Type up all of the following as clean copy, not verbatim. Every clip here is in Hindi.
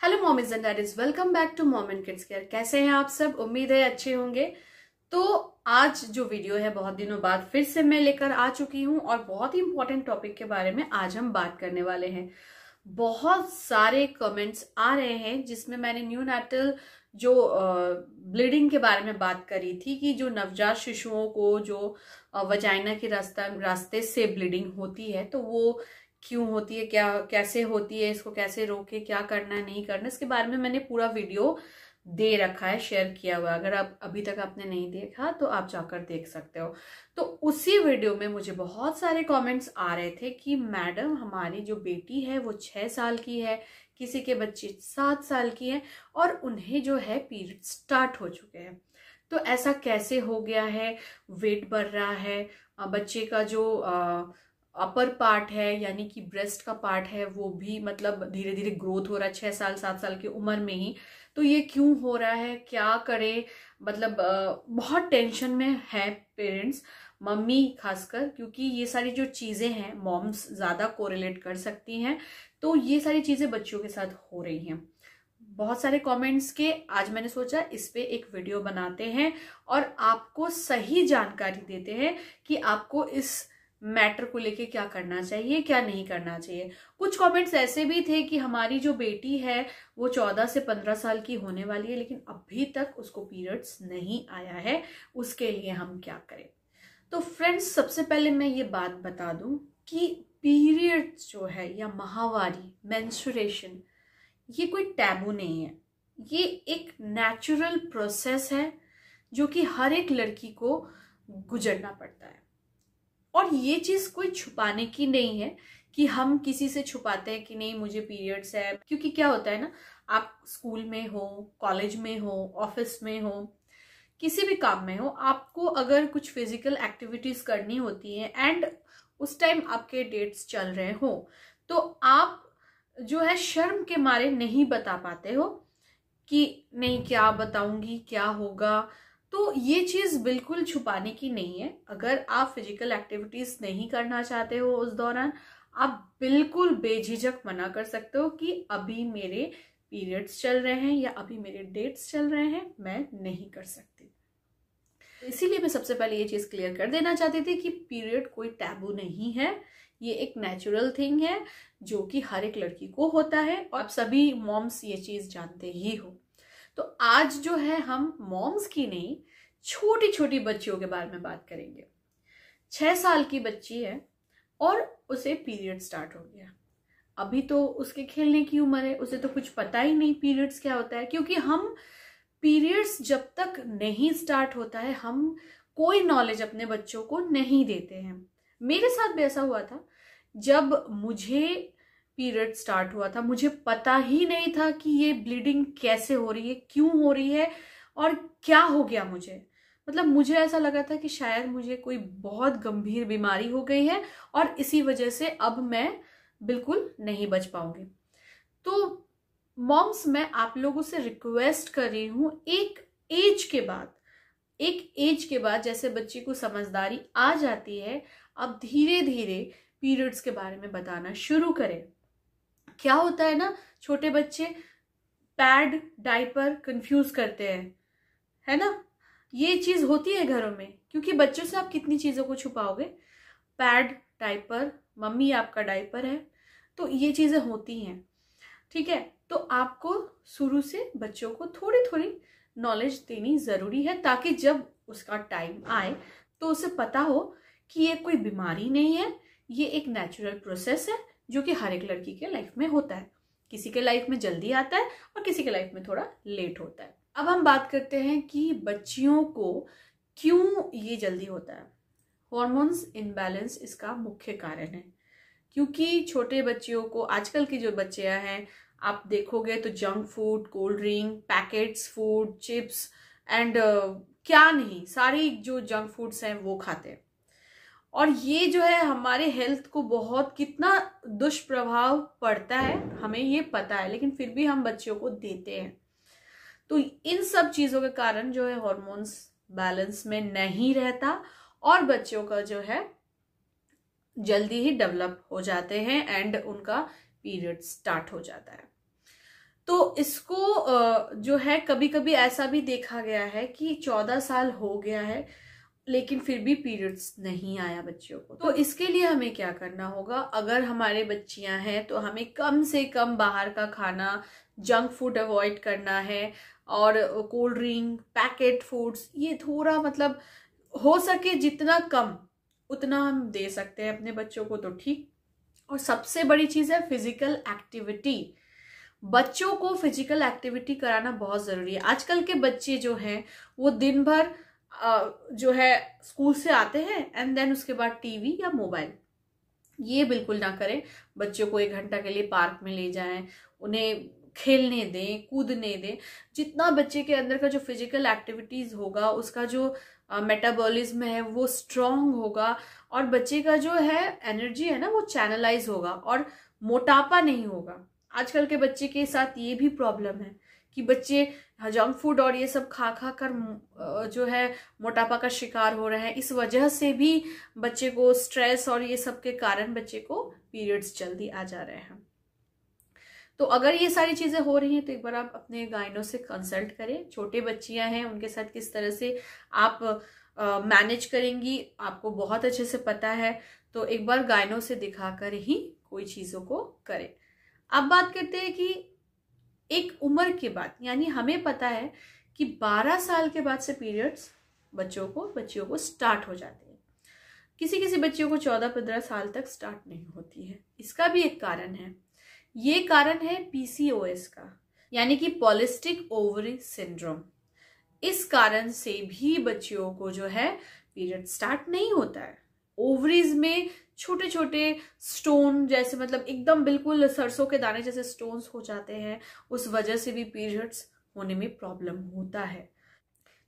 Hello mommies and daddies, welcome back to mom and kids care. कैसे हैं आप सब? उम्मीद है अच्छे होंगे। तो आज जो वीडियो है बहुत दिनों बाद फिर से मैं लेकर आ चुकी हूँ और बहुत ही इंपॉर्टेंट टॉपिक के बारे में आज हम बात करने वाले हैं। बहुत सारे कमेंट्स आ रहे हैं जिसमें मैंने न्यूनेटल जो ब्लीडिंग के बारे में बात करी थी कि जो नवजात शिशुओं को जो वजाइना के रास्ते से ब्लीडिंग होती है तो वो क्यों होती है, क्या कैसे होती है, इसको कैसे रोके, क्या करना है नहीं करना, इसके बारे में मैंने पूरा वीडियो दे रखा है, शेयर किया हुआ। अगर आप अभी तक आपने नहीं देखा तो आप जाकर देख सकते हो। तो उसी वीडियो में मुझे बहुत सारे कमेंट्स आ रहे थे कि मैडम हमारी जो बेटी है वो 6 साल की है, किसी के बच्चे 7 साल की है और उन्हें जो है पीरियड स्टार्ट हो चुके हैं। तो ऐसा कैसे हो गया है? वेट बढ़ रहा है, बच्चे का जो अपर पार्ट है यानी कि ब्रेस्ट का पार्ट है वो भी मतलब धीरे धीरे ग्रोथ हो रहा है 6 साल 7 साल की उम्र में ही। तो ये क्यों हो रहा है, क्या करे? मतलब बहुत टेंशन में है पेरेंट्स, मम्मी खासकर, क्योंकि ये सारी जो चीजें हैं मॉम्स ज्यादा कोरिलेट कर सकती हैं। तो ये सारी चीजें बच्चों के साथ हो रही हैं। बहुत सारे कमेंट्स के आज मैंने सोचा इस पे एक वीडियो बनाते हैं और आपको सही जानकारी देते हैं कि आपको इस मैटर को लेके क्या करना चाहिए, क्या नहीं करना चाहिए। कुछ कमेंट्स ऐसे भी थे कि हमारी जो बेटी है वो 14 से 15 साल की होने वाली है लेकिन अभी तक उसको पीरियड्स नहीं आया है, उसके लिए हम क्या करें। तो फ्रेंड्स, सबसे पहले मैं ये बात बता दूं कि पीरियड्स जो है या माहवारी मेंस्ट्रुएशन ये कोई टैबू नहीं है। ये एक नेचुरल प्रोसेस है जो कि हर एक लड़की को गुजरना पड़ता है और ये चीज कोई छुपाने की नहीं है कि हम किसी से छुपाते हैं कि नहीं मुझे पीरियड्स है। क्योंकि क्या होता है ना, आप स्कूल में हो, कॉलेज में हो, ऑफिस में हो, किसी भी काम में हो, आपको अगर कुछ फिजिकल एक्टिविटीज करनी होती है एंड उस टाइम आपके डेट्स चल रहे हो तो आप जो है शर्म के मारे नहीं बता पाते हो कि नहीं क्या बताऊंगी, क्या होगा। तो ये चीज बिल्कुल छुपाने की नहीं है। अगर आप फिजिकल एक्टिविटीज नहीं करना चाहते हो उस दौरान, आप बिल्कुल बेझिझक मना कर सकते हो कि अभी मेरे पीरियड्स चल रहे हैं या अभी मेरे डेट्स चल रहे हैं, मैं नहीं कर सकती। इसीलिए मैं सबसे पहले ये चीज क्लियर कर देना चाहती थी कि पीरियड कोई टैबू नहीं है, ये एक नेचुरल थिंग है जो कि हर एक लड़की को होता है और आप सभी मॉम्स ये चीज जानते ही हो। तो आज जो है हम मॉम्स की नहीं, छोटी छोटी बच्चियों के बारे में बात करेंगे। 6 साल की बच्ची है और उसे पीरियड स्टार्ट हो गया। अभी तो उसके खेलने की उम्र है, उसे तो कुछ पता ही नहीं पीरियड्स क्या होता है। क्योंकि हम पीरियड्स जब तक नहीं स्टार्ट होता है हम कोई नॉलेज अपने बच्चों को नहीं देते हैं। मेरे साथ भी ऐसा हुआ था। जब मुझे पीरियड स्टार्ट हुआ था मुझे पता ही नहीं था कि ये ब्लीडिंग कैसे हो रही है, क्यों हो रही है और क्या हो गया मुझे। मतलब मुझे ऐसा लगा था कि शायद मुझे कोई बहुत गंभीर बीमारी हो गई है और इसी वजह से अब मैं बिल्कुल नहीं बच पाऊंगी। तो मॉम्स, मैं आप लोगों से रिक्वेस्ट कर रही हूं, एक एज के बाद जैसे बच्ची को समझदारी आ जाती है, अब धीरे धीरे पीरियड्स के बारे में बताना शुरू करें। क्या होता है ना, छोटे बच्चे पैड डायपर कंफ्यूज करते हैं, है ना। ये चीज होती है घरों में क्योंकि बच्चों से आप कितनी चीजों को छुपाओगे। पैड, डायपर, मम्मी आपका डायपर है, तो ये चीजें होती हैं, ठीक है। तो आपको शुरू से बच्चों को थोड़ी थोड़ी नॉलेज देनी जरूरी है ताकि जब उसका टाइम आए तो उसे पता हो कि ये कोई बीमारी नहीं है, ये एक नेचुरल प्रोसेस है जो कि हर एक लड़की के लाइफ में होता है। किसी के लाइफ में जल्दी आता है और किसी के लाइफ में थोड़ा लेट होता है। अब हम बात करते हैं कि बच्चियों को क्यों ये जल्दी होता है। हॉर्मोन्स इनबैलेंस इसका मुख्य कारण है। क्योंकि छोटे बच्चियों को, आजकल की जो बच्चियां हैं आप देखोगे तो junk food, cold drink, packets food, chips and क्या नहीं, सारी जो जंक फूड्स हैं वो खाते हैं और ये जो है हमारे हेल्थ को बहुत कितना दुष्प्रभाव पड़ता है हमें ये पता है, लेकिन फिर भी हम बच्चों को देते हैं। तो इन सब चीजों के कारण जो है हॉर्मोन्स बैलेंस में नहीं रहता और बच्चों का जो है जल्दी ही डेवलप हो जाते हैं एंड उनका पीरियड स्टार्ट हो जाता है। तो तो इसको जो है कभी कभी ऐसा भी देखा गया है कि 14 साल हो गया है लेकिन फिर भी पीरियड्स नहीं आया बच्चियों को। तो इसके लिए हमें क्या करना होगा, अगर हमारे बच्चियां हैं तो हमें कम से कम बाहर का खाना, जंक फूड अवॉइड करना है, और कोल्ड ड्रिंक, पैकेट फूड्स, ये थोड़ा मतलब हो सके जितना कम उतना हम दे सकते हैं अपने बच्चों को तो ठीक। और सबसे बड़ी चीज है फिजिकल एक्टिविटी। बच्चों को फिजिकल एक्टिविटी कराना बहुत जरूरी है। आजकल के बच्चे जो हैं वो दिन भर जो है स्कूल से आते हैं एंड देन उसके बाद टीवी या मोबाइल, ये बिल्कुल ना करें। बच्चों को 1 घंटा के लिए पार्क में ले जाएं, उन्हें खेलने दें, कूदने दें। जितना बच्चे के अंदर का जो फिजिकल एक्टिविटीज होगा उसका जो मेटाबॉलिज्म है वो स्ट्रांग होगा, और बच्चे का जो है एनर्जी है ना वो चैनलाइज होगा और मोटापा नहीं होगा। आजकल के बच्चे के साथ ये भी प्रॉब्लम है कि बच्चे जंक फूड और ये सब खा खा कर जो है मोटापा का शिकार हो रहे हैं। इस वजह से भी बच्चे को स्ट्रेस और ये सब के कारण बच्चे को पीरियड्स जल्दी आ जा रहे हैं। तो अगर ये सारी चीजें हो रही हैं तो एक बार आप अपने गाइनो से कंसल्ट करें। छोटे बच्चियां हैं उनके साथ किस तरह से आप मैनेज करेंगी आपको बहुत अच्छे से पता है, तो एक बार गाइनो से दिखाकर ही कोई चीजों को करें। अब बात करते हैं कि एक उम्र के बाद, यानी हमें पता है कि 12 साल के बाद से पीरियड्स बच्चियों को स्टार्ट हो जाते हैं। किसी किसी बच्चियों को 14-15 साल तक स्टार्ट नहीं होती है। इसका भी एक कारण है, ये कारण है पीसीओएस का, यानी कि पॉलिस्टिक ओवरी सिंड्रोम। इस कारण से भी बच्चियों को जो है पीरियड स्टार्ट नहीं होता है। ओवरीज में छोटे छोटे स्टोन जैसे, मतलब एकदम बिल्कुल सरसों के दाने जैसे स्टोन्स हो जाते हैं, उस वजह से भी पीरियड्स होने में प्रॉब्लम होता है।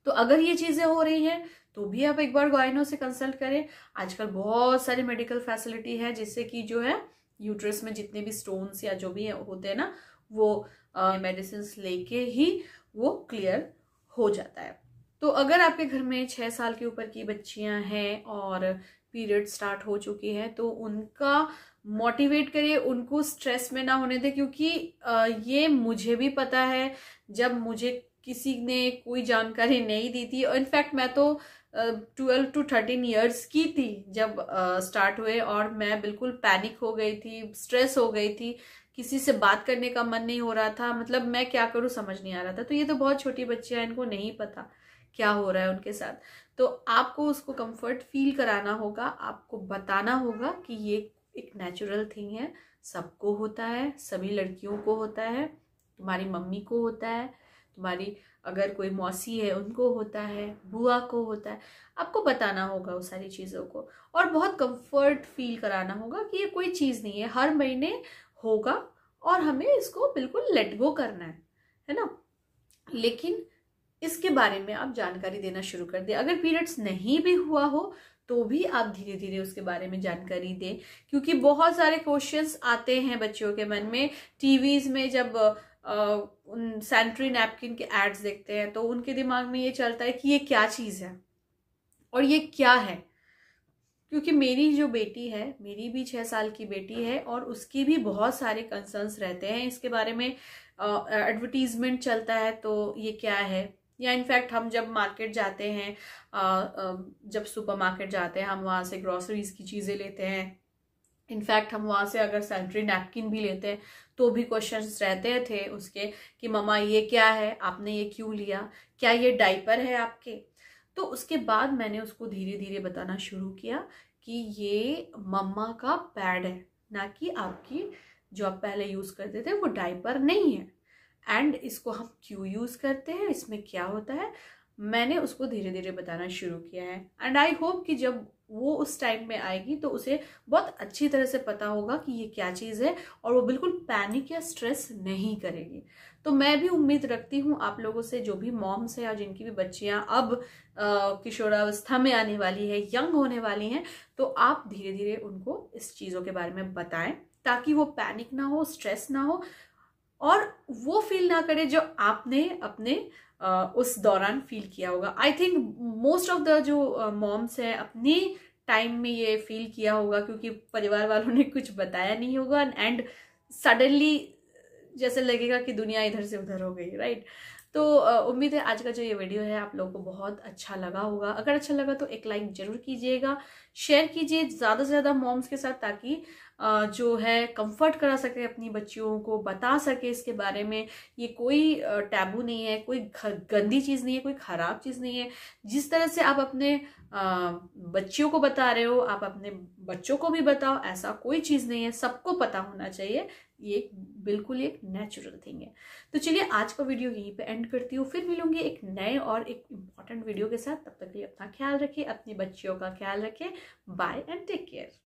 तो अगर ये चीजें हो रही हैं तो भी आप एक बार गाइनो से कंसल्ट करें। आजकल बहुत सारी मेडिकल फैसिलिटी है जिससे कि जो है यूट्रस में जितने भी स्टोन्स या जो भी होते हैं ना वो मेडिसिन लेके ही वो क्लियर हो जाता है। तो अगर आपके घर में 6 साल के ऊपर की बच्चियां हैं और पीरियड स्टार्ट हो चुकी है तो उनका मोटिवेट करिए, उनको स्ट्रेस में ना होने दे, क्योंकि ये मुझे भी पता है जब मुझे किसी ने कोई जानकारी नहीं दी थी। इनफैक्ट मैं तो 12 to 13 ईयर्स की थी जब स्टार्ट हुए, और मैं बिल्कुल पैनिक हो गई थी, स्ट्रेस हो गई थी, किसी से बात करने का मन नहीं हो रहा था, मतलब मैं क्या करूं समझ नहीं आ रहा था। तो ये तो बहुत छोटी बच्चियां, इनको नहीं पता क्या हो रहा है उनके साथ। तो आपको उसको कंफर्ट फील कराना होगा, आपको बताना होगा कि ये एक नेचुरल थिंग है, सबको होता है, सभी लड़कियों को होता है, तुम्हारी मम्मी को होता है, तुम्हारी अगर कोई मौसी है उनको होता है, बुआ को होता है। आपको बताना होगा उस सारी चीज़ों को, और बहुत कंफर्ट फील कराना होगा कि ये कोई चीज़ नहीं है, हर महीने होगा और हमें इसको बिल्कुल लेट गो करना है ना। लेकिन इसके बारे में आप जानकारी देना शुरू कर दें। अगर पीरियड्स नहीं भी हुआ हो तो भी आप धीरे धीरे उसके बारे में जानकारी दें, क्योंकि बहुत सारे क्वेश्चंस आते हैं बच्चों के मन में। टीवीज में जब उन सैनिटरी नैपकिन के एड्स देखते हैं तो उनके दिमाग में ये चलता है कि ये क्या चीज़ है और ये क्या है। क्योंकि मेरी जो बेटी है, मेरी भी 6 साल की बेटी है, और उसकी भी बहुत सारे कंसर्न्स रहते हैं इसके बारे में। एडवर्टीजमेंट चलता है तो ये क्या है, या इनफैक्ट हम जब मार्केट जाते हैं, जब सुपर मार्केट जाते हैं, हम वहाँ से ग्रोसरीज की चीज़ें लेते हैं, इनफैक्ट हम वहाँ से अगर सैनिटरी नैपकिन भी लेते हैं तो भी क्वेश्चंस रहते थे उसके कि मम्मा ये क्या है, आपने ये क्यों लिया, क्या ये डायपर है आपके। तो उसके बाद मैंने उसको धीरे धीरे बताना शुरू किया कि ये मम्मा का पैड है, ना कि आपकी जो आप पहले यूज़ करते थे वो डायपर नहीं है, एंड इसको हम क्यों यूज़ करते हैं, इसमें क्या होता है। मैंने उसको धीरे धीरे बताना शुरू किया है, एंड आई होप कि जब वो उस टाइम में आएगी तो उसे बहुत अच्छी तरह से पता होगा कि ये क्या चीज़ है, और वो बिल्कुल पैनिक या स्ट्रेस नहीं करेगी। तो मैं भी उम्मीद रखती हूँ आप लोगों से, जो भी मॉम्स हैं और जिनकी भी बच्चियाँ अब किशोरावस्था में आने वाली है, यंग होने वाली हैं, तो आप धीरे धीरे उनको इस चीज़ों के बारे में बताएं ताकि वो पैनिक ना हो, स्ट्रेस ना हो, और वो फील ना करे जो आपने अपने उस दौरान फील किया होगा। I think most of the जो मॉम्स हैं अपने टाइम में ये फील किया होगा, क्योंकि परिवार वालों ने कुछ बताया नहीं होगा, एंड सडनली जैसे लगेगा कि दुनिया इधर से उधर हो गई, राइट। तो उम्मीद है आज का जो ये वीडियो है आप लोगों को बहुत अच्छा लगा होगा। अगर अच्छा लगा तो एक लाइक जरूर कीजिएगा, शेयर कीजिए ज़्यादा से ज़्यादा मॉम्स के साथ, ताकि जो है कंफर्ट करा सके अपनी बच्चियों को, बता सके इसके बारे में। ये कोई टैबू नहीं है, कोई गंदी चीज़ नहीं है, कोई ख़राब चीज़ नहीं है। जिस तरह से आप अपने बच्चियों को बता रहे हो, आप अपने बच्चों को भी बताओ, ऐसा कोई चीज़ नहीं है, सबको पता होना चाहिए। ये बिल्कुल एक नेचुरल थिंग है। तो चलिए आज का वीडियो यहीं पे एंड करती हूँ, फिर मिलूंगी एक नए और एक इम्पॉर्टेंट वीडियो के साथ। तब तक के लिए अपना ख्याल रखिए, अपनी बच्चियों का ख्याल रखिए। Bye and take care.